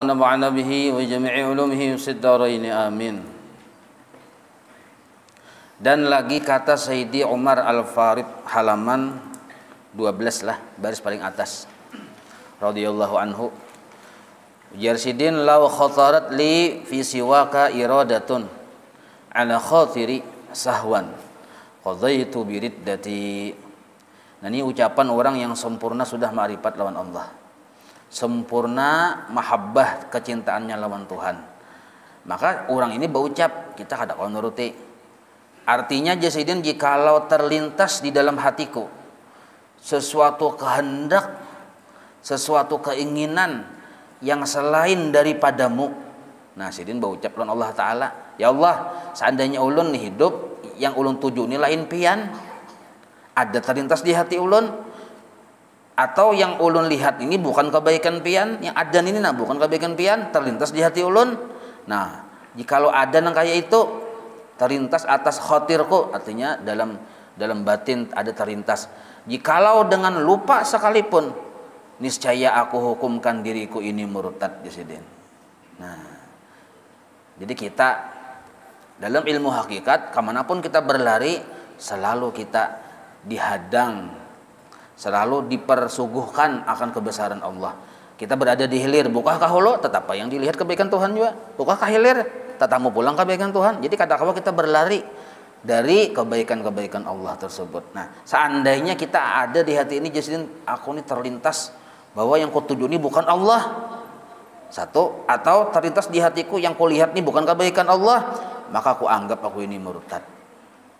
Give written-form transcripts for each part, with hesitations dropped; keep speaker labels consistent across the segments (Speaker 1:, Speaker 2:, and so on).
Speaker 1: ونفعنا به وجميع علومه في الدارين آمين. Dan lagi kata Sayyidi Umar Al-Farid halaman 12 lah, baris paling atas, radhiyallahu anhu. Jarsidin law khatarat li fi siwaka iradatun ala khatiri sahwan qadaitu biriddati. Nah, ini ucapan orang yang sempurna sudah ma'rifat lawan Allah, sempurna mahabbah kecintaannya lawan Tuhan. Maka orang ini berucap, kita kada kau nuruti. Artinya Jasidin, jikalau terlintas di dalam hatiku sesuatu kehendak, sesuatu keinginan yang selain daripadamu, nah Sidin berucap lawan Allah Ta'ala, ya Allah, seandainya ulun nih hidup yang ulun tuju ini lain pian, ada terlintas di hati ulun, atau yang ulun lihat ini bukan kebaikan pian, yang ada ini nah bukan kebaikan pian, terlintas di hati ulun. Nah, jikalau ada nang kaya itu terlintas atas khotirku, artinya dalam batin ada terlintas. Jikalau dengan lupa sekalipun, niscaya aku hukumkan diriku ini murtad, Jasidin. Nah, jadi kita dalam ilmu hakikat kemanapun kita berlari, selalu kita dihadang, selalu dipersuguhkan akan kebesaran Allah. Kita berada di hilir, bukankah hulu tetap yang dilihat kebaikan Tuhan juga, bukankah hilir tatamu pulang kebaikan Tuhan. Jadi kadang-kadang kita berlari dari kebaikan-kebaikan Allah tersebut. Nah, seandainya kita ada di hati ini, Jasidin, aku ini terlintas bahwa yang kutuju ini bukan Allah, satu, atau terlintas di hatiku yang kulihat ini bukan kebaikan Allah, maka aku anggap aku ini murtad.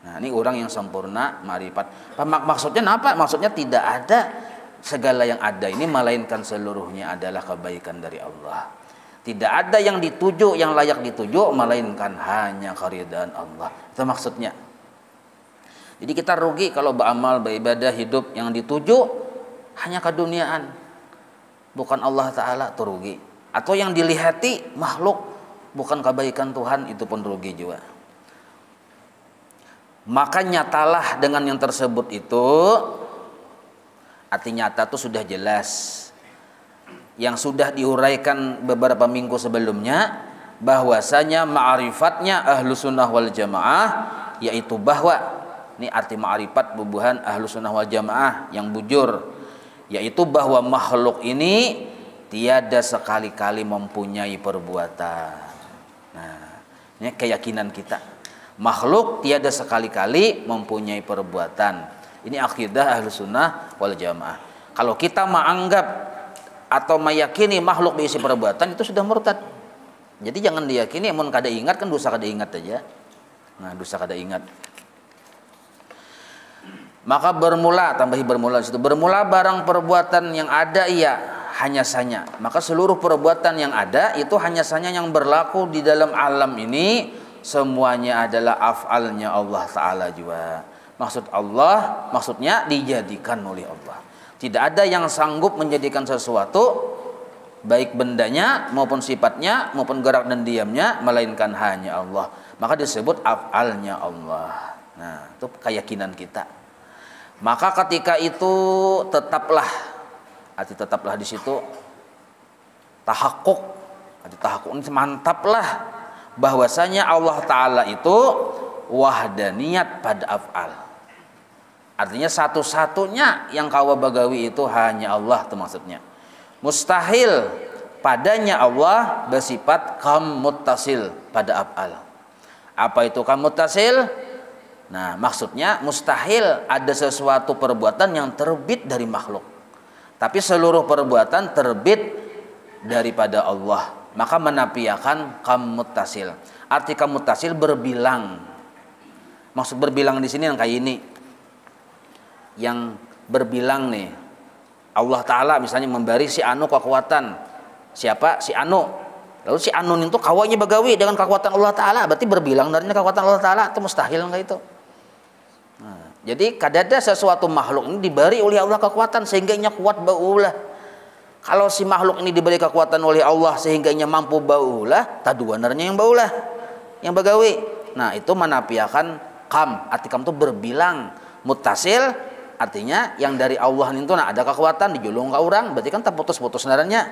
Speaker 1: Nah, ini orang yang sempurna ma'rifat. Maksudnya apa? Maksudnya tidak ada segala yang ada ini melainkan seluruhnya adalah kebaikan dari Allah. Tidak ada yang dituju, yang layak dituju melainkan hanya keridhaan Allah. Itu maksudnya. Jadi kita rugi kalau beramal, beribadah, hidup yang dituju hanya keduniaan, bukan Allah Ta'ala, itu rugi. Atau yang dilihati makhluk, bukan kebaikan Tuhan, itu pun rugi juga. Maka nyatalah dengan yang tersebut itu. Arti nyata itu sudah jelas, yang sudah diuraikan beberapa minggu sebelumnya, bahwasanya ma'rifatnya ahlu sunnah wal jamaah, yaitu bahwa, ini arti ma'rifat bubuhan ahlu sunnah wal jamaah yang bujur, yaitu bahwa makhluk ini tiada sekali-kali mempunyai perbuatan. Nah, ini keyakinan kita, makhluk tiada sekali-kali mempunyai perbuatan. Ini akidah ahlu sunnah wal jamaah. Kalau kita menganggap atau meyakini makhluk diisi perbuatan, itu sudah murtad. Jadi jangan diyakini, mun kada ingat kan dosa kada ingat aja. Nah, dosa kada ingat. Maka bermula, tambahi bermula di situ. Bermula barang perbuatan yang ada ia hanya sanya. Maka seluruh perbuatan yang ada itu hanya sanya yang berlaku di dalam alam ini, semuanya adalah af'alnya Allah Ta'ala juga. Maksud Allah, maksudnya dijadikan oleh Allah. Tidak ada yang sanggup menjadikan sesuatu, baik bendanya maupun sifatnya maupun gerak dan diamnya, melainkan hanya Allah. Maka disebut af'alnya Allah. Nah, itu keyakinan kita. Maka ketika itu tetaplah, arti tetaplah di situ tahakkuk. Arti tahakkuk ini mantaplah bahwasanya Allah Ta'ala itu wahdaniyat pada af'al. Artinya satu-satunya yang kawa bagawi itu hanya Allah, itu maksudnya. Mustahil padanya Allah bersifat kam muttasil pada af'al. Apa itu kam muttasil? Nah, maksudnya mustahil ada sesuatu perbuatan yang terbit dari makhluk, tapi seluruh perbuatan terbit daripada Allah. Maka menafikan kam muttasil. Arti kam muttasil berbilang. Maksud berbilang di sini yang kayak ini, yang berbilang nih, Allah Ta'ala misalnya memberi si Anu kekuatan. Siapa? Si Anu. Lalu si Anu itu kawanya bagawi dengan kekuatan Allah Ta'ala, berarti berbilang darinya kekuatan Allah Ta'ala, itu mustahil enggak itu? Nah, jadi kadada sesuatu makhluk ini diberi oleh Allah kekuatan sehingga ia kuat baulah. Kalau si makhluk ini diberi kekuatan oleh Allah sehingga ia mampu baulah, taduanarnya yang baulah, yang bagawi. Nah, itu menafikan kam. Arti kam itu berbilang. Muttasil artinya yang dari Allah itu nah ada kekuatan dijulung ke orang, berarti kan terputus-putus narannya.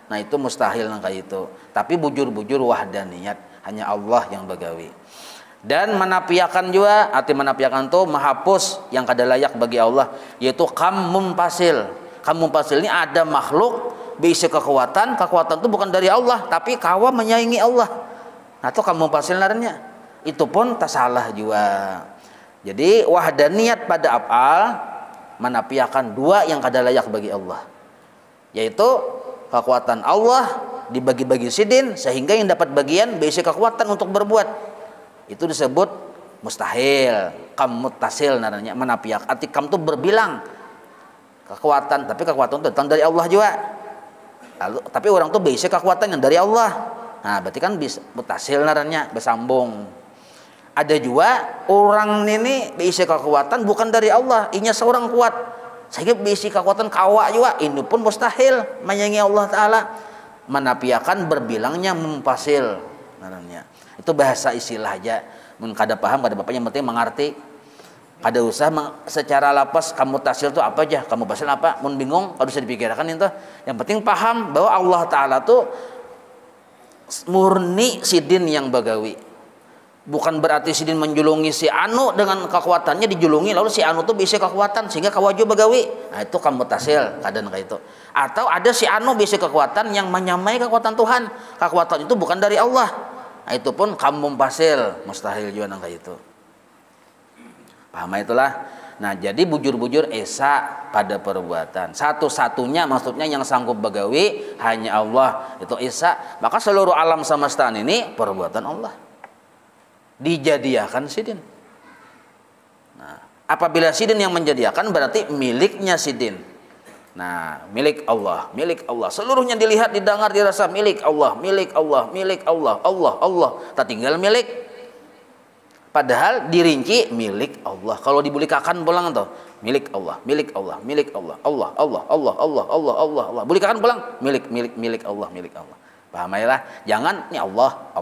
Speaker 1: Nah itu mustahil nang kayak itu. Tapi bujur-bujur wahdaniyat, hanya Allah yang bagawi. Dan menafiakan juga, arti menafiakan itu menghapus yang kada layak bagi Allah, yaitu kam mumpasil. Kam mumpasil ini ada makhluk berisi kekuatan itu bukan dari Allah, tapi kawa menyaingi Allah. Nah itu kam mumpasil naranya. Itu pun tak salah juga. Jadi wahdaniyat pada af'al menafiakan dua yang kada layak bagi Allah, yaitu kekuatan Allah dibagi-bagi sidin sehingga yang dapat bagian berisi kekuatan untuk berbuat, itu disebut mustahil. Kam muttasil namanya, menafiak. Arti kam itu berbilang kekuatan, tapi kekuatan itu datang dari Allah juga. Lalu tapi orang tuh berisi kekuatan yang dari Allah. Nah berarti kan bisa muttasil namanya, bersambung. Ada juga orang ini berisi kekuatan bukan dari Allah, inya seorang kuat sehingga berisi kekuatan kawa juga, ini pun mustahil menyaingi Allah Ta'ala. Menafiakan berbilangnya mumpasil namanya. Itu bahasa istilah aja, mun kada paham kada apa, yang penting mengerti. Kada usah secara lapas kamu tasil itu apa aja, kamu basil apa, mun bingung kada usah dipikirkan itu. Yang penting paham bahwa Allah Ta'ala tuh murni sidin yang bagawi. Bukan berarti sidin menjulungi si anu dengan kekuatannya, dijulungi lalu si anu tuh bisa kekuatan sehingga kawaju bagawi. Nah itu kamu tasil kadang kayak itu. Atau ada si anu bisa kekuatan yang menyamai kekuatan Tuhan, kekuatan itu bukan dari Allah. Nah itu pun kamu pasil, mustahil juga kayak itu. Paham itulah. Nah jadi bujur-bujur esa pada perbuatan. Satu-satunya maksudnya yang sanggup bagawi hanya Allah, itu esa. Maka seluruh alam semesta ini perbuatan Allah. Dijadiakan sidin. Nah, apabila sidin yang menjadiakan berarti miliknya sidin. Nah, milik Allah, milik Allah. Seluruhnya dilihat, didengar, dirasa milik Allah, milik Allah, milik Allah, Allah. Tak tinggal milik. Padahal dirinci milik Allah. Kalau dibulikakan pulang tuh, milik Allah, milik Allah, milik Allah, Allah. Bulikakan pulang, milik Allah, milik Allah. Paham ya lah? Jangan ini Allah.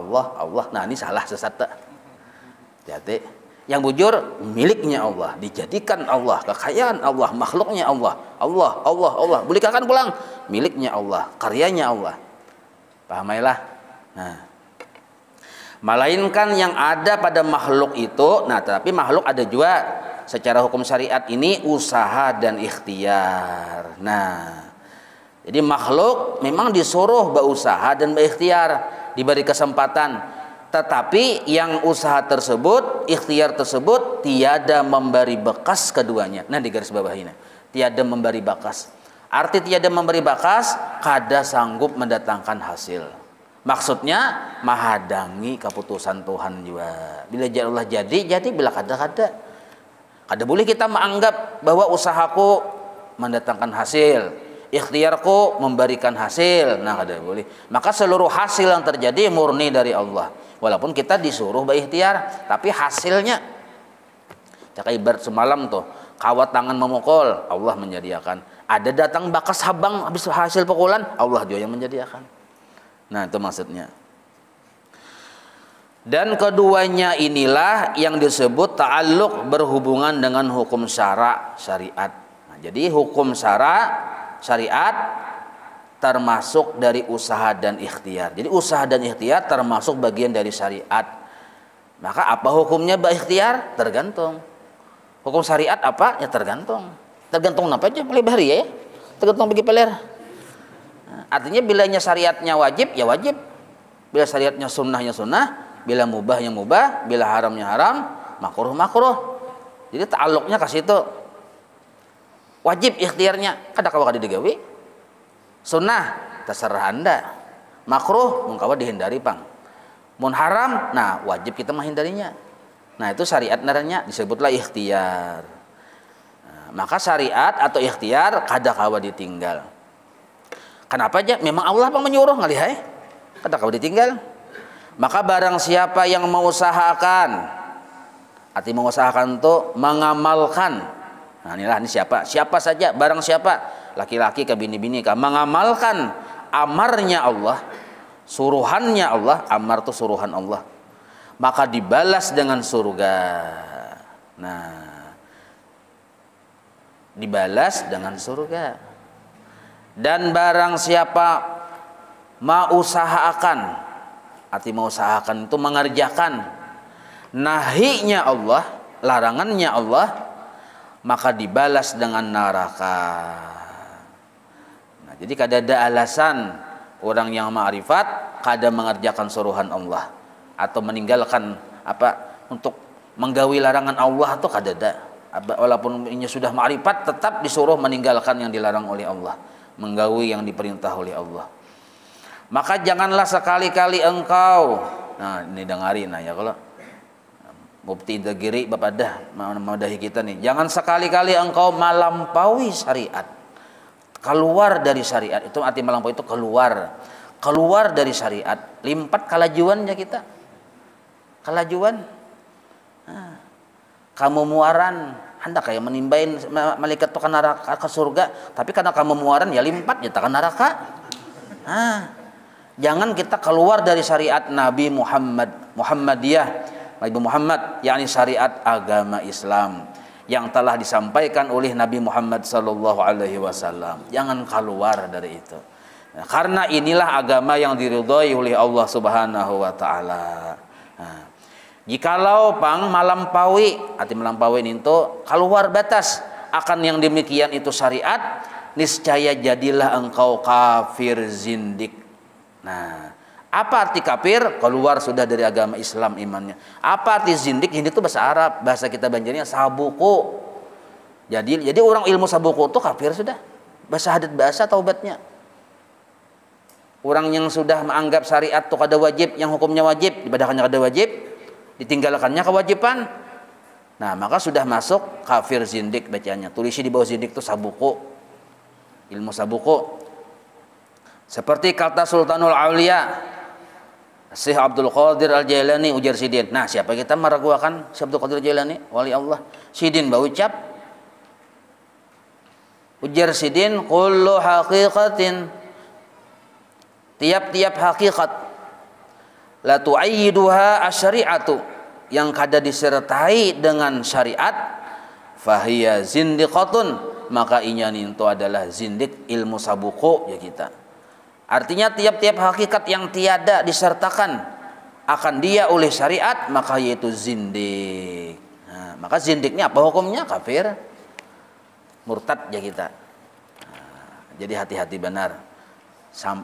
Speaker 1: Nah, ini salah, sesat tak. Jadi yang bujur miliknya Allah, dijadikan Allah, kekayaan Allah, makhluknya Allah. Bulikakan pulang, miliknya Allah, karyanya Allah. Pahamailah. Nah, melainkan yang ada pada makhluk itu. Nah, tapi makhluk ada juga secara hukum syariat ini usaha dan ikhtiar. Nah, jadi makhluk memang disuruh berusaha dan berikhtiar, diberi kesempatan. Tetapi yang usaha tersebut, ikhtiar tersebut tiada memberi bekas keduanya. Nah di garis bawah ini, tiada memberi bekas. Arti tiada memberi bekas, kada sanggup mendatangkan hasil. Maksudnya menghadangi keputusan Tuhan juga. Bila Allah jadi, bila kada. Kada boleh kita menganggap bahwa usahaku mendatangkan hasil, ikhtiarku memberikan hasil. Nah kada boleh. Maka seluruh hasil yang terjadi murni dari Allah. Walaupun kita disuruh berikhtiar, tapi hasilnya cak ibarat semalam tuh kawat tangan memukul, Allah menyediakan. Ada datang bakas habang habis hasil pukulan, Allah juga yang menyediakan. Nah itu maksudnya. Dan keduanya inilah yang disebut ta'alluq, berhubungan dengan hukum syariat. Nah, jadi hukum syariat termasuk dari usaha dan ikhtiar. Jadi usaha dan ikhtiar termasuk bagian dari syariat. Maka apa hukumnya berikhtiar? Tergantung. Hukum syariat apa? Ya tergantung. Tergantung apa aja pilih bahari ya. Tergantung bagi peler. Nah, artinya bilanya syariatnya wajib ya wajib. Bila syariatnya sunnahnya sunnah, bila mubahnya mubah, bila haramnya haram, makruh. Jadi ta'alluqnya ke situ. Wajib ikhtiarnya kada kawa kada digawe. Sunnah terserah Anda. Makruh mungkawa dihindari pang. Mun haram, nah wajib kita menghindarinya. Nah itu syariat naranya disebutlah ikhtiar. Nah, maka syariat atau ikhtiar kada kawa ditinggal. Kenapa aja? Memang Allah pang menyuruh ngalihai. Kada kawa ditinggal. Maka barang siapa yang mengusahakan, arti mengusahakan itu mengamalkan. Nah inilah ini siapa? Siapa saja, barang siapa? Laki-laki ke bini-bini ke mengamalkan amarnya Allah, suruhannya Allah. Amar itu suruhan Allah, maka dibalas dengan surga. Nah dibalas dengan surga. Dan barang siapa Mausahakan, arti mausahakan itu mengerjakan nahinya Allah, larangannya Allah, maka dibalas dengan neraka. Nah, jadi kada ada alasan orang yang ma'rifat kada mengerjakan suruhan Allah atau meninggalkan untuk menggawi larangan Allah itu kada ada. Walaupun ini sudah ma'rifat tetap disuruh meninggalkan yang dilarang oleh Allah, menggawi yang diperintah oleh Allah. Maka janganlah sekali-kali engkau, nah ini dengarin ya, kalau Mufti Indagiri Bapak dah memadahi kita nih, jangan sekali-kali engkau melampaui syariat, keluar dari syariat. Itu arti melampaui itu keluar dari syariat, limpat kalajuannya kita, kalajuan. Nah, kamu muaran hendak kayak menimbain malaikat itu ke neraka ke surga, tapi karena kamu muaran ya limpat ya ke neraka. Nah, jangan kita keluar dari syariat Nabi Muhammadiyah, Nabi Muhammad, yakni syariat agama Islam yang telah disampaikan oleh Nabi Muhammad sallallahu alaihi wasallam. Jangan keluar dari itu. Nah, karena inilah agama yang diridhai oleh Allah Subhanahu wa taala. Nah, jikalau melampaui, arti melampaui itu keluar batas akan yang demikian itu syariat, niscaya jadilah engkau kafir zindik. Nah, apa arti kafir? Keluar sudah dari agama Islam imannya. Apa arti zindik? Zindik itu bahasa Arab, bahasa kita Banjarnya sabuku. Jadi orang ilmu sabuku itu kafir sudah. Bahasa hadat bahasa taubatnya. Orang yang sudah menganggap syariat itu kada wajib, yang hukumnya wajib, ibadahnya kada wajib, ditinggalkannya kewajiban. Nah, maka sudah masuk kafir zindik bacanya. Tulisi di bawah zindik itu sabuku. Ilmu sabuku. Seperti kata Sultanul Aulia Syekh Abdul Qadir Al-Jailani ujar sidin. Nah, siapa kita meragukan Syekh Abdul Qadir Al-Jailani? Wali Allah. Sidin baucap. Ujar sidin, kullu haqiqatin, tiap-tiap hakikat, la tu'ayyiduha asyari'atu, yang kada disertai dengan syariat, fahiya zindiqatun, maka inya itu adalah zindik, ilmu sabuku ya kita. Artinya tiap-tiap hakikat yang tiada disertakan akan dia oleh syariat, maka yaitu zindik. Nah, maka zindiknya apa hukumnya? Kafir, murtad ya kita. Nah, jadi hati-hati benar.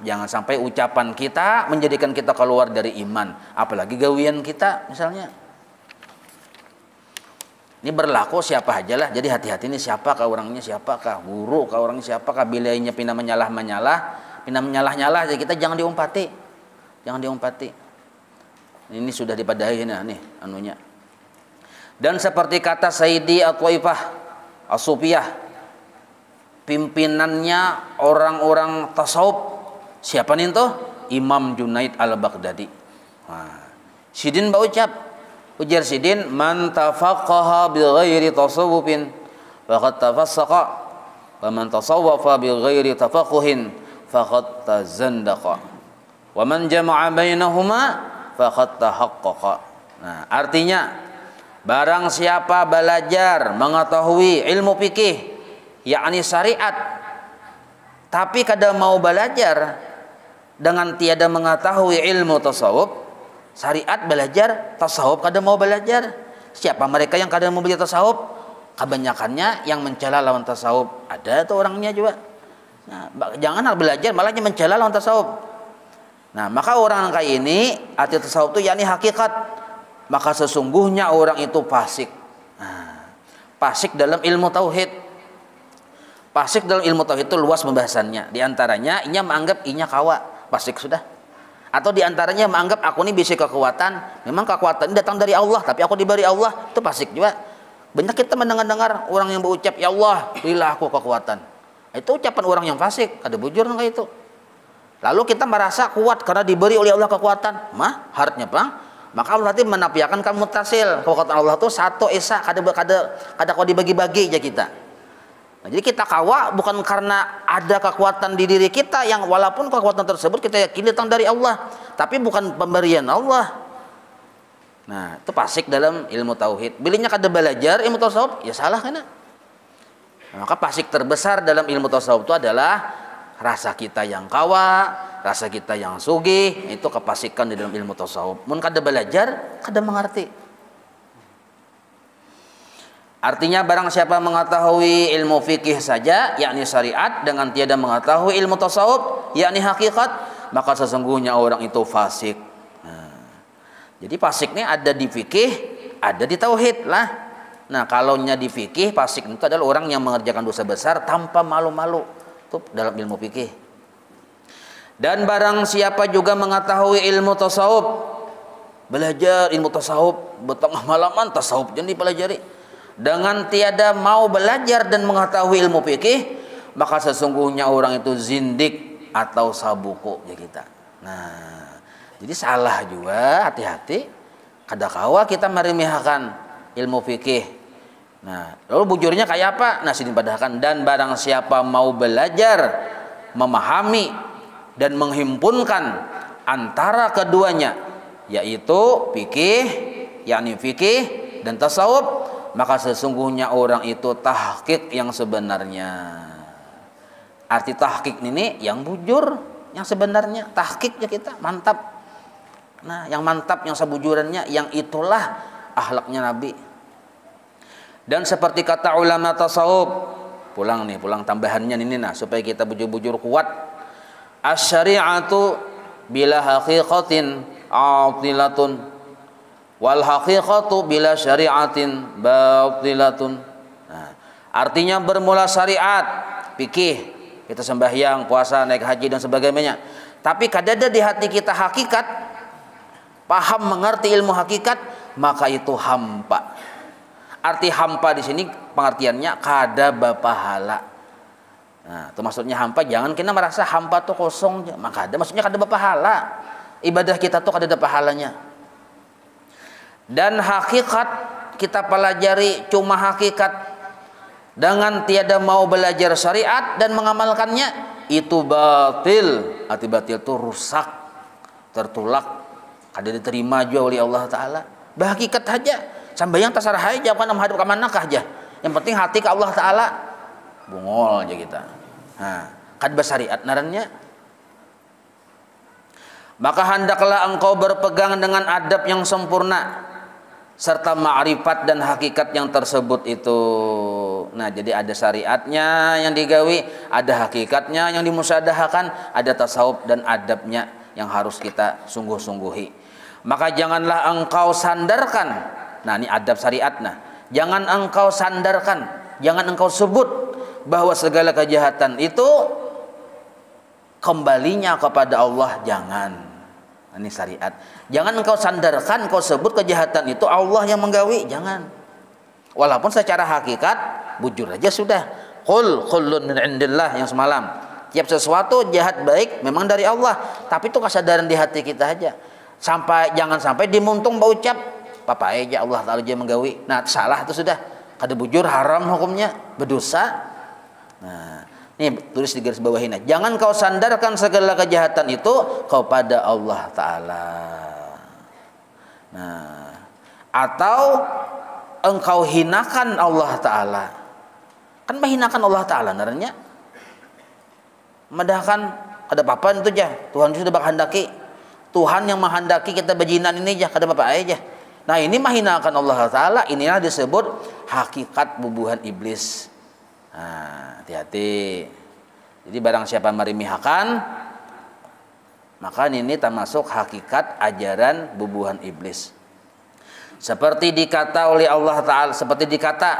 Speaker 1: Jangan sampai ucapan kita menjadikan kita keluar dari iman, apalagi gawian kita misalnya. Ini berlaku siapa aja lah. Jadi hati-hati ini siapakah orangnya, siapakah guru, kah orangnya siapakah, bilainya pina menyalah-menyalah, pina menyalah-nyalah, jadi kita jangan diumpati. Jangan diumpati. Ini sudah dipadahi nih anunya. Dan seperti kata Sayyidi At-Twaifah As-Sufiyah, pimpinannya orang-orang tasawuf siapa nih tuh? Imam Junaid Al-Baghdadi. Nah, sidin baucap, ujar sidin, man tafaqqaha bi ghairi tasawufin faqad tafassaqa wa man tasawwafa bi ghairi tafaqquhin faqad tazandaqa wa man jama'a bainahuma faqad tahaqqaqa. Nah, artinya barang siapa belajar mengetahui ilmu fikih yakni syariat tapi kada mau belajar dengan tiada mengetahui ilmu tasawuf, syariat belajar, tasawuf kada mau belajar. Siapa mereka yang kada mau belajar tasawuf? Kebanyakannya yang mencela lawan tasawuf. Ada tuh orangnya juga. Nah, jangan belajar malah mencela lawan tasawuf. Nah, maka orang kayak ini arti tasawuf itu yakni hakikat. Maka sesungguhnya orang itu fasik. Nah, fasik dalam ilmu tauhid. Fasik dalam ilmu tauhid itu luas pembahasannya. Di antaranya inya menganggap inya kawa, fasik sudah. Atau di antaranya menganggap aku ini bisa kekuatan, memang kekuatan ini datang dari Allah, tapi aku diberi Allah, itu fasik juga. Banyak kita mendengar orang yang berucap, ya Allah, berilah aku kekuatan. Itu ucapan orang yang fasik, ada bujur kayak itu. Lalu kita merasa kuat karena diberi oleh Allah kekuatan. Harapnya bang, maka Allah nanti menafikan kamu mutasil. Kekuatan Allah itu satu esa, kada kau dibagi-bagi aja kita. Nah, jadi kita kawa bukan karena ada kekuatan di diri kita yang walaupun kekuatan tersebut kita yakini datang dari Allah, tapi bukan pemberian Allah. Nah, itu fasik dalam ilmu tauhid. Bilinya kada belajar ilmu tasawuf, ya salah kan? Nah, maka fasik terbesar dalam ilmu tasawuf itu adalah rasa kita yang kawa, rasa kita yang sugih, itu kepasikan di dalam ilmu tasawuf. Mun kada belajar, kada mengerti. Artinya barang siapa mengetahui ilmu fikih saja, yakni syariat, dengan tiada mengetahui ilmu tasawuf, yakni hakikat, maka sesungguhnya orang itu fasik. Nah, jadi fasiknya ada di fikih, ada di tauhid lah. Nah, kalaunya di fikih, fasik itu adalah orang yang mengerjakan dosa besar tanpa malu-malu. Itu dalam ilmu fikih. Dan barang siapa juga mengetahui ilmu tasawuf, belajar ilmu tasawuf, bertengah malaman tasawuf jangan dipelajari, dengan tiada mau belajar dan mengetahui ilmu fikih, maka sesungguhnya orang itu zindik atau sabuku ya kita. Nah, jadi salah juga, hati-hati. Kadakawa kita meremehkan ilmu fikih. Nah, lalu bujurnya kayak apa? Nah, sini padahkan, dan barang siapa mau belajar, memahami dan menghimpunkan antara keduanya, yaitu fikih, yakni fikih dan tasawuf, maka sesungguhnya orang itu tahqiq yang sebenarnya. Arti tahqiq ini yang bujur, yang sebenarnya. Tahqiq ya kita, mantap. Nah, yang mantap, yang sebujurannya, yang itulah akhlaknya Nabi. Dan seperti kata ulama tasawuf, pulang tambahannya ini nah, supaya kita bujur-bujur kuat. Asy-syari'atu bila haqiqatin atilatun wal haqiqatu bila syari'atin batilatun. Nah, artinya bermula syariat, fikih, kita sembahyang, puasa, naik haji dan sebagainya. Tapi kadada di hati kita hakikat, paham mengerti ilmu hakikat, maka itu hampa. Arti hampa di sini pengertiannya kada bapahala. Nah, itu maksudnya hampa, jangan kita merasa hampa tuh kosong, maka ada maksudnya kada bapahala. Ibadah kita tuh kada ada pahalanya. Dan hakikat kita pelajari cuma hakikat dengan tiada mau belajar syariat dan mengamalkannya, itu batil. Arti batil itu rusak, tertolak, kada diterima juga oleh Allah Ta'ala. Bahakikat aja, sambayang tasarah aja, bukan menghadap ke manakah aja. Yang penting hati ke Allah Ta'ala, bungol aja kita. Nah, kad bersyariat narannya. Maka hendaklah engkau berpegang dengan adab yang sempurna serta ma'rifat dan hakikat yang tersebut itu. Nah, jadi ada syariatnya yang digawi, ada hakikatnya yang dimusyadahkan, ada tasawuf dan adabnya yang harus kita sungguh-sungguhi. Maka janganlah engkau sandarkan. Nah, ini adab syariat. Nah, jangan engkau sandarkan, jangan engkau sebut bahwa segala kejahatan itu kembalinya kepada Allah, jangan. Ini syariat. Jangan engkau sandarkan, engkau sebut kejahatan itu Allah yang menggawi, jangan. Walaupun secara hakikat bujur aja sudah. Qul kullun min indillah yang semalam. Tiap sesuatu jahat baik memang dari Allah, tapi itu kesadaran di hati kita aja. Jangan sampai dimuntung berucap papa aja Allah Ta'ala aja menggawi. Nah, salah itu sudah. Kada bujur, haram hukumnya, berdosa. Nah, ini tulis di garis bawah ini. Jangan kau sandarkan segala kejahatan itu kepada Allah Ta'ala. Nah, atau engkau hinakan Allah Ta'ala. Kan menghinakan Allah Ta'ala naranya. Medahkan ada apa-apa itu aja. Tuhan sudah berkehendaki. Tuhan yang menghendaki kita berjinan ini aja, kada apa-apa aja. Nah, ini menghinakan Allah Ta'ala. Inilah disebut hakikat bubuhan iblis. Nah, hati-hati. Jadi barang siapa meremehkan, maka ini termasuk hakikat ajaran bubuhan iblis. Seperti dikata oleh Allah Ta'ala, seperti dikata,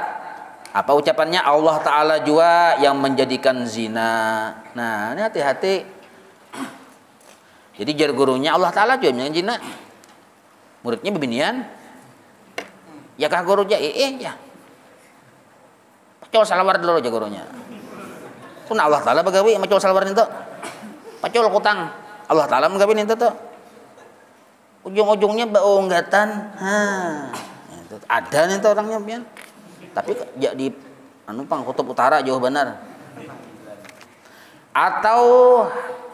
Speaker 1: apa ucapannya? Allah Ta'ala juga yang menjadikan zina. Nah, ini hati-hati. Jadi jar gurunya Allah Ta'ala juga yang zina. Muridnya bebinian. Ya kah gurunya? Ya. Pacol salawar dulu aja gurunya. Kuna Allah Ta'ala bagawi macol salawar itu. Pacol kutang. Allah Ta'ala bagawi itu tuh. Ujung-ujungnya baunggatan. Itu ada nih tuh orangnya pian. Tapi ya di pang kutub utara jauh benar. Atau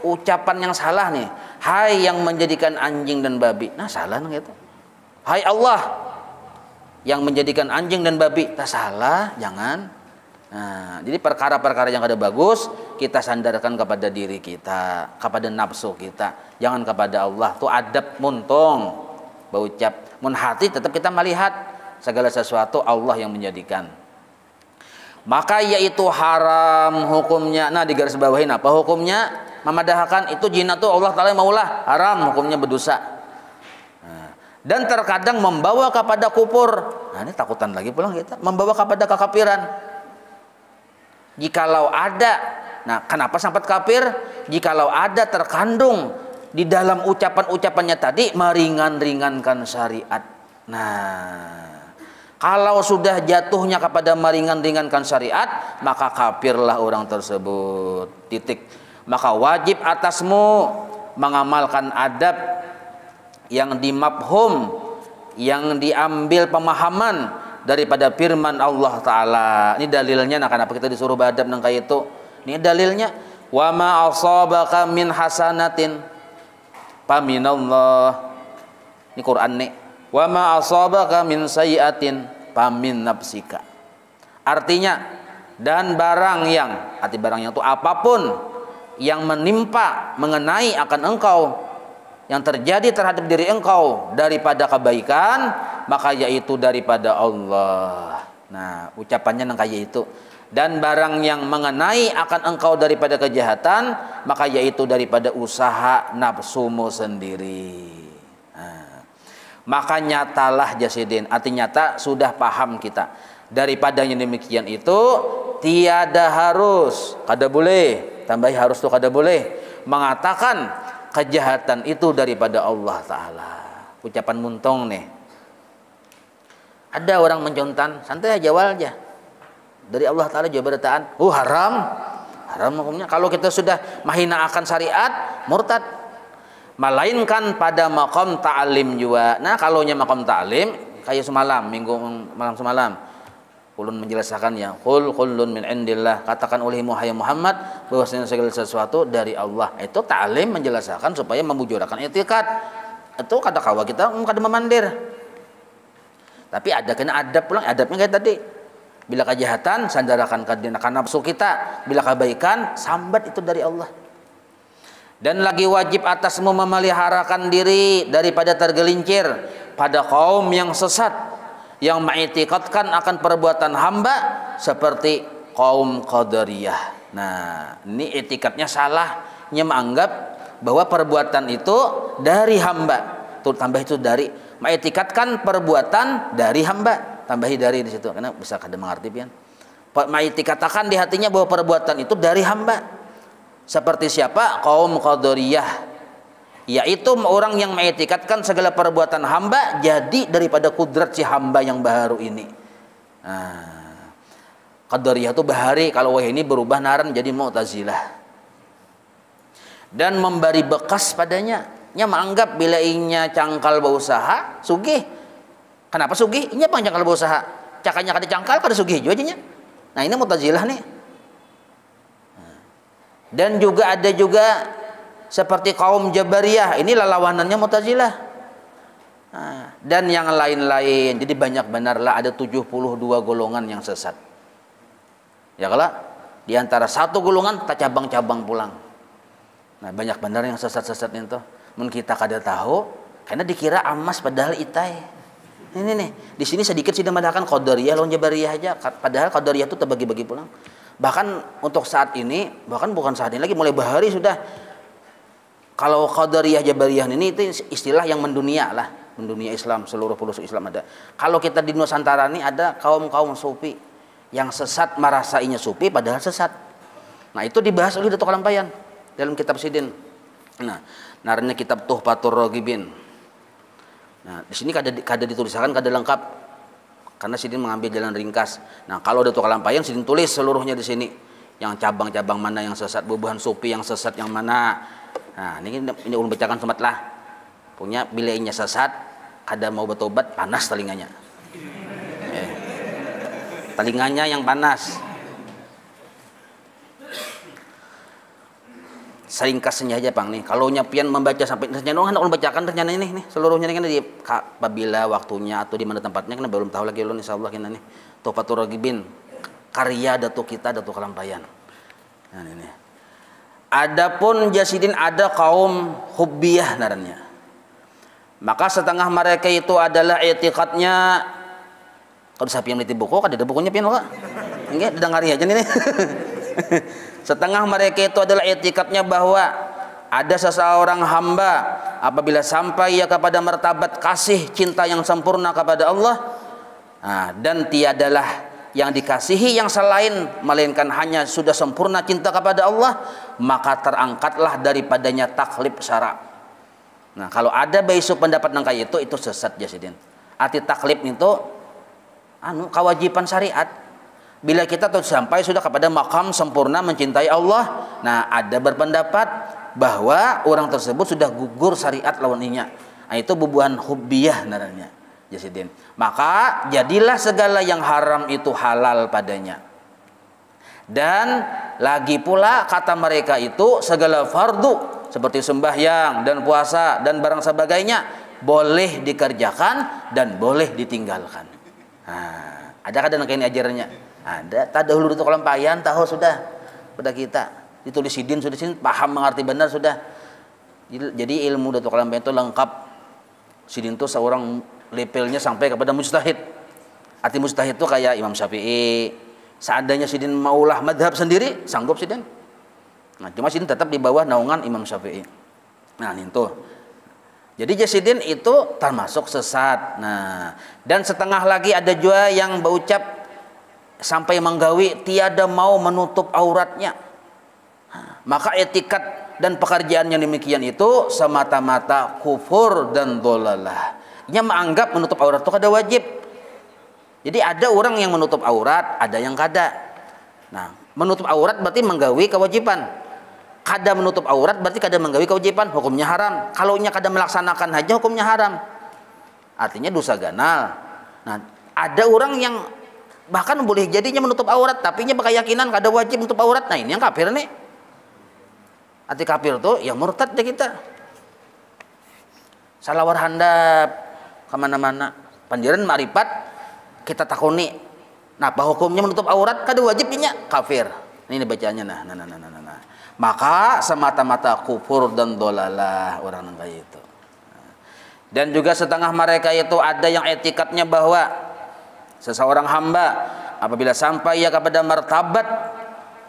Speaker 1: ucapan yang salah nih. Hai yang menjadikan anjing dan babi. Nah, salah gitu. Hai Allah yang menjadikan anjing dan babi. Tak salah, jangan. Nah, jadi perkara-perkara yang ada bagus kita sandarkan kepada diri kita, kepada nafsu kita, jangan kepada Allah. Itu adab muntung berucap. Mun hati tetap kita melihat segala sesuatu Allah yang menjadikan. Maka yaitu haram hukumnya. Nah, di garis bawahin apa hukumnya? Memadahkan itu jina tuh Allah Ta'ala maulah, haram hukumnya berdosa. Nah, dan terkadang membawa kepada kufur. Nah, ini takutan lagi pulang kita, membawa kepada kekafiran. Jikalau ada, nah kenapa sampai kafir? Jikalau ada terkandung di dalam ucapan-ucapannya tadi meringan-ringankan syariat. Nah, kalau sudah jatuhnya kepada meringan-ringankan syariat, maka kafirlah orang tersebut. Titik. Maka wajib atasmu mengamalkan adab yang dimafhum, yang diambil pemahaman daripada firman Allah Ta'ala. Ini dalilnya, nah kenapa kita disuruh beradab nang kayak itu? Ini dalilnya, wa ma asabaka min hasanatin paminallah. Ini Quran nih. Wa ma asabaka min sayyi'atin pamin nafsika. Artinya, dan barang yang, arti barang yang itu apapun yang menimpa mengenai akan engkau, yang terjadi terhadap diri engkau daripada kebaikan, maka yaitu daripada Allah. Nah, ucapannya nang kayak itu. Dan barang yang mengenai akan engkau daripada kejahatan, maka yaitu daripada usaha nafsumu sendiri. Nah, maka nyatalah jasidin, arti nyata sudah paham kita. Daripada yang demikian itu tiada harus, kada boleh, tambahi harus tuh kada boleh mengatakan kejahatan itu daripada Allah Ta'ala. Ucapan muntong nih. Ada orang mencontan, santai aja jawal aja. Dari Allah Ta'ala jawab berataan, haram. Haram hukumnya. Kalau kita sudah menghina akan syariat, murtad. Melainkan pada maqam ta'lim juga. Nah, kalaunya maqam ta'lim, kayak semalam, malam semalam. Ulun menjelaskan ya, qul kullun min indillah, katakan oleh Muhammad bahwasanya segala sesuatu dari Allah. Itu ta'lim menjelaskan supaya membujurkan itikad. Itu kata kawa kita kada memandir. Tapi ada kena adab pulang, adabnya kayak tadi. Bila kejahatan sandarakan kadinakan nafsu kita, bila kebaikan sambat itu dari Allah. Dan lagi wajib atasmu memeliharakan diri daripada tergelincir pada kaum yang sesat, yang mengiktikadkan akan perbuatan hamba seperti kaum Qadariyah. Nah, ini etikatnya salahnya menganggap bahwa perbuatan itu dari hamba. Tuh tambah itu dari, mengiktikadkan perbuatan dari hamba. Tambahi dari di situ karena bisa kada mengerti pian. Mengiktikadkan di hatinya bahwa perbuatan itu dari hamba. Seperti siapa? Kaum Qadariyah. Yaitu orang yang mengiktikadkan segala perbuatan hamba jadi daripada kudrat si hamba yang baru ini. Nah, Qadariyah itu bahari, kalau wah ini berubah naran jadi Mu'tazilah. Dan memberi bekas padanya, nya menganggap bila inya cangkal berusaha sugih. Kenapa sugih? Inya pang cangkal berusaha. Cakanya kada cangkal kada sugih juga nya. Nah, ini Mu'tazilah nih. Dan juga ada juga seperti kaum Jabariyah, ini lawanannya Mu'tazilah. Nah, dan yang lain-lain. Jadi banyak benarlah, ada 72 golongan yang sesat. Ya kalau di antara satu golongan tak cabang-cabang pulang. Nah, banyak benar yang sesat-sesat itu. Mun kita kada tahu, karena dikira amas padahal itai. Ini nih, di sini sedikit sudah mengatakan Qadariyah lawan Jabariyah aja, padahal Qadariyah itu terbagi-bagi pulang. Bahkan untuk saat ini, bahkan bukan saat ini lagi, mulai bahari sudah. Kalau Qadariyah Jabariyah ini itu istilah yang mendunia lah, mendunia Islam, seluruh pelosok Islam ada. Kalau kita di Nusantara ini ada kaum-kaum sufi yang sesat merasainya sufi padahal sesat. Nah, itu dibahas oleh Datuk Kalampayan dalam kitab Sidin. Nah, naranya kitab Tuhfatur Raghibin. Nah, di sini kada dituliskan, kada lengkap karena Sidin mengambil jalan ringkas. Nah, kalau Datuk Kalampayan Sidin tulis seluruhnya di sini. Yang cabang-cabang mana yang sesat, bubuhan sufi yang sesat yang mana. Nah, ini ulun bacakan somat lah. Punya bilainya sesat, kada mau bertobat, panas telinganya. Telinganya yang panas. Seringkasnya aja pang nih. Kalau nyapian membaca sampai ternyata ulun bacakan ternyata ini nih seluruhnya ini kan di apabila waktunya atau di mana tempatnya kan belum tahu lagi ulun insyaallah kena nih. Tuhfatur Raghibin karya datuk kita, datuk kelampayan. Nah ini. Adapun jasidin ada kaum hubbiyah narannya. Maka setengah mereka itu adalah i'tiqadnya, kalau sapi yang buku, kan ada bukunya pian kok. Enggak, dengari aja nih. Setengah mereka itu adalah i'tiqadnya bahwa ada seseorang hamba apabila sampai ia kepada martabat kasih cinta yang sempurna kepada Allah, dan tiadalah yang dikasihi yang selain, melainkan hanya sudah sempurna cinta kepada Allah, maka terangkatlah daripadanya taklif syara. Nah, kalau ada baisu pendapat nang kayak itu sesat jasidin. Arti taklif itu kewajiban syariat. Bila kita tuh sampai sudah kepada makam sempurna mencintai Allah, nah ada berpendapat bahwa orang tersebut sudah gugur syariat lawannya. Nah, itu bubuhan hubbiyah naranya jasidin. Maka jadilah segala yang haram itu halal padanya. Dan lagi pula kata mereka itu segala fardu seperti sembahyang dan puasa dan barang sebagainya boleh dikerjakan dan boleh ditinggalkan. Ada kadang kayak ini ajarannya. Ada. Tak dahulu itu kelampayan tahu sudah pada kita ditulis sidin sudah sidin paham mengerti benar sudah. Jadi ilmu datuk kelampayan itu lengkap. Sidin itu seorang levelnya sampai kepada mujtahid. Arti mujtahid itu kayak Imam Syafi'i. Seandainya sidin maulah madhab sendiri sanggup sidin. Nah, cuma sidin tetap di bawah naungan Imam Syafi'i. Nah, itu. Jadi jasidin itu termasuk sesat. Nah, dan setengah lagi ada juga yang berucap sampai menggawi tiada mau menutup auratnya. Maka etikat dan pekerjaan yang demikian itu semata-mata kufur dan dolalah. Ia menganggap menutup aurat itu kada wajib. Jadi ada orang yang menutup aurat, ada yang kada. Nah, menutup aurat berarti menggawi kewajiban. Kada menutup aurat berarti kada menggawi kewajiban, hukumnya haram. Kalau nya kada melaksanakan haji, hukumnya haram. Artinya dosa ganal. Nah, ada orang yang bahkan boleh jadinya menutup aurat, tapi nya berkeyakinan kada wajib menutup aurat. Nah, ini yang kafir nih. Arti kafir tuh yang murtad deh kita. Salawar handap kemana-mana. Panjiran ma'rifat kita takuni. Nah, apa hukumnya menutup aurat kada wajib nya kafir. Ini bacanya nah. Maka semata-mata kufur dan dolalah orang yang kayak itu. Dan juga setengah mereka itu ada yang etikatnya bahwa seseorang hamba apabila sampai ia kepada martabat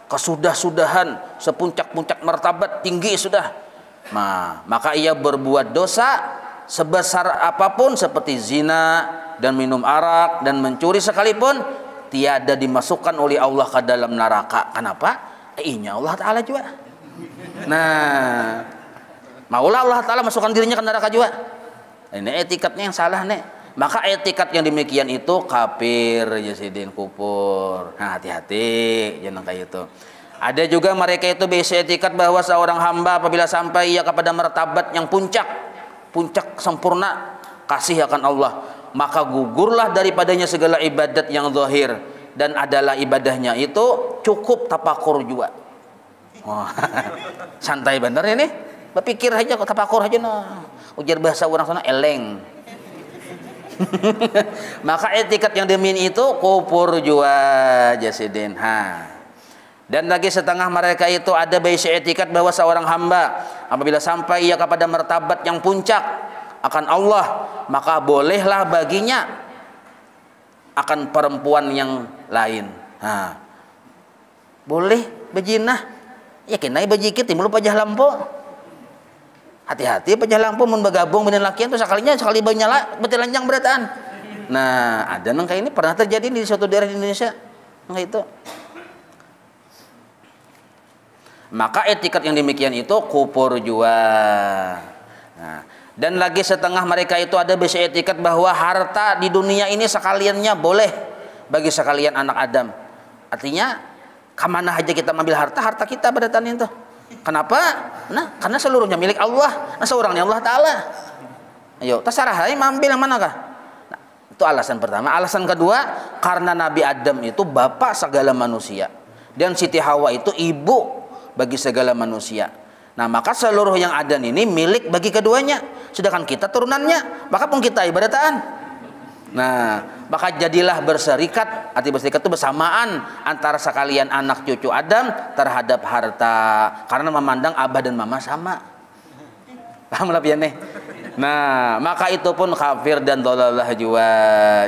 Speaker 1: kesudah-sudahan, sepuncak-puncak martabat tinggi sudah, maka ia berbuat dosa sebesar apapun seperti zina dan minum arak dan mencuri sekalipun tiada dimasukkan oleh Allah ke dalam neraka. Kenapa? Inya Allah Ta'ala juga. Nah, maulah Allah Ta'ala masukkan dirinya ke neraka juga. Ini etikatnya yang salah nih. Maka etikat yang demikian itu kafir, jasidin kufur. Nah, hati-hati jangan kayak itu. Ada juga mereka itu biasa etikat bahwa seorang hamba apabila sampai ia kepada martabat yang puncak sempurna kasih akan Allah, maka gugurlah daripadanya segala ibadat yang zahir, dan adalah ibadahnya itu cukup tapakur juga. Santai bener ini, berpikir aja kok tapakur aja nah. Ujar bahasa orang sana eleng. Maka etikat yang demikian itu kufur juga jasidin. Dan lagi setengah mereka itu ada basic etikat bahwa seorang hamba apabila sampai ia kepada martabat yang puncak akan Allah, maka bolehlah baginya akan perempuan yang lain. Boleh bejinah, ya kenai bejikit timbul pajah lampu. Hati-hati pajah lampu mun bergabung dengan lakian tuh sekali nyala betul lanjang berataan. Nah, ada nang kayak ini pernah terjadi di suatu daerah di Indonesia. Nggak itu. Maka etikat yang demikian itu kufur juga. Nah, dan lagi setengah mereka itu ada basic etikat bahwa harta di dunia ini sekaliannya boleh bagi sekalian anak Adam. Artinya kemana aja kita ambil harta kita pada tahun itu. Kenapa? Nah, karena seluruhnya milik Allah. Nah, seorangnya Allah Ta'ala. Ayo, terserah hai ambil yang manakah? Nah, itu alasan pertama. Alasan kedua, karena Nabi Adam itu bapak segala manusia dan Siti Hawa itu ibu bagi segala manusia. Nah, maka seluruh yang ada ini milik bagi keduanya. Sedangkan kita turunannya, maka pun kita ibadatan. Nah, maka jadilah berserikat, arti berserikat itu bersamaan antara sekalian anak cucu Adam terhadap harta, karena memandang abah dan mama sama. Paham lah nih. Nah, maka itu pun kafir dan dhalalah jua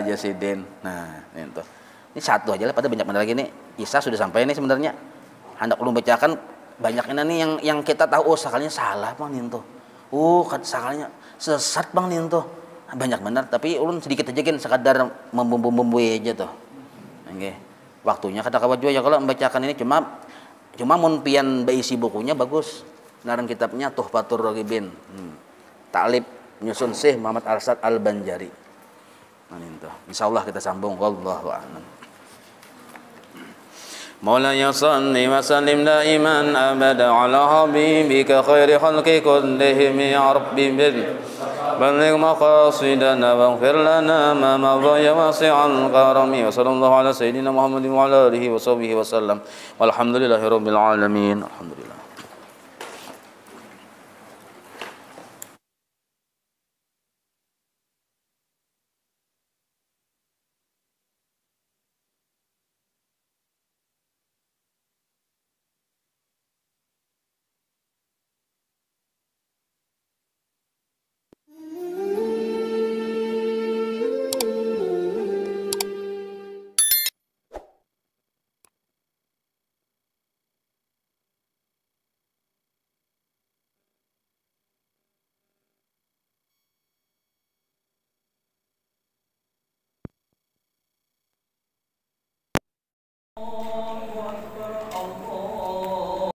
Speaker 1: jasidin. Nah, itu. Ini satu aja lah, pada banyak benar lagi nih. Isa sudah sampai nih sebenarnya. Hendak ulun bacakan banyak ini nih yang kita tahu, oh sekalinya salah Bang Ninto. Oh, sekalinya sesat Bang Ninto. Banyak benar, tapi ulun sedikit aja kan sekadar membumbu-bumbui aja tuh. Oke. Waktunya kata kawan juga ya kalau membacakan ini cuma mun pian berisi bukunya bagus. Ngaran kitabnya Tuhfatur Raghibin. Ta'lib nyusun Syekh Muhammad Arsad Al-Banjari. Nah, itu. Insyaallah kita sambung wallahu a'lam. مولاي صل وسلم دائما أبدا على حبيبك خير خلق كلهم يا ربي بلغ مقاصدنا واغفر لنا ما مضى يا واسع الكرم وصلى الله على سيدنا محمد وعلى آله وصحبه وسلم والحمد لله رب العالمين الحمد لله.